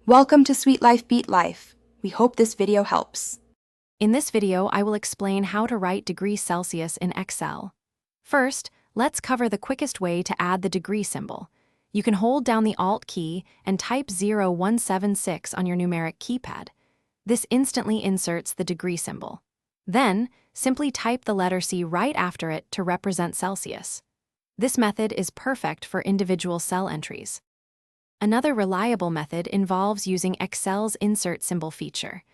Welcome to Sweet Life Beat Life. We hope this video helps. In this video, I will explain how to write degrees Celsius in Excel. First, let's cover the quickest way to add the degree symbol. You can hold down the Alt key and type 0176 on your numeric keypad. This instantly inserts the degree symbol. Then, simply type the letter C right after it to represent Celsius. This method is perfect for individual cell entries. Another reliable method involves using Excel's Insert Symbol feature.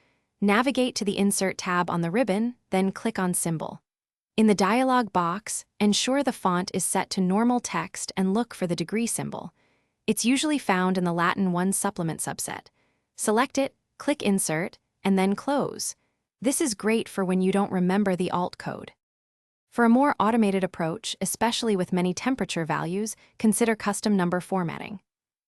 Navigate to the Insert tab on the ribbon, then click on Symbol. In the dialog box, ensure the font is set to normal text and look for the degree symbol. It's usually found in the Latin 1 supplement subset. Select it, click Insert, and then Close. This is great for when you don't remember the Alt code. For a more automated approach, especially with many temperature values, consider custom number formatting.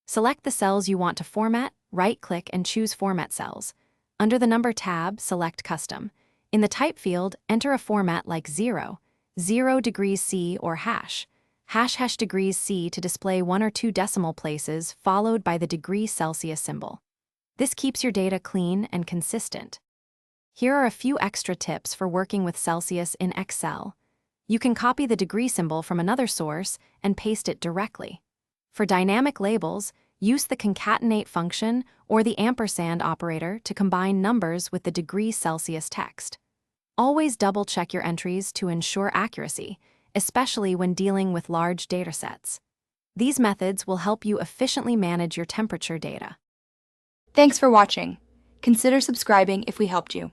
Select the cells you want to format, right-click and choose Format Cells. Under the Number tab, select Custom. In the Type field, enter a format like 0, 0 degrees C or hash, # degrees C to display 1 or 2 decimal places followed by the degree Celsius symbol. This keeps your data clean and consistent. Here are a few extra tips for working with Celsius in Excel. You can copy the degree symbol from another source and paste it directly. For dynamic labels, use the concatenate function or the ampersand operator to combine numbers with the degree Celsius text. Always double-check your entries to ensure accuracy, especially when dealing with large datasets. These methods will help you efficiently manage your temperature data. Thanks for watching. Consider subscribing if we helped you.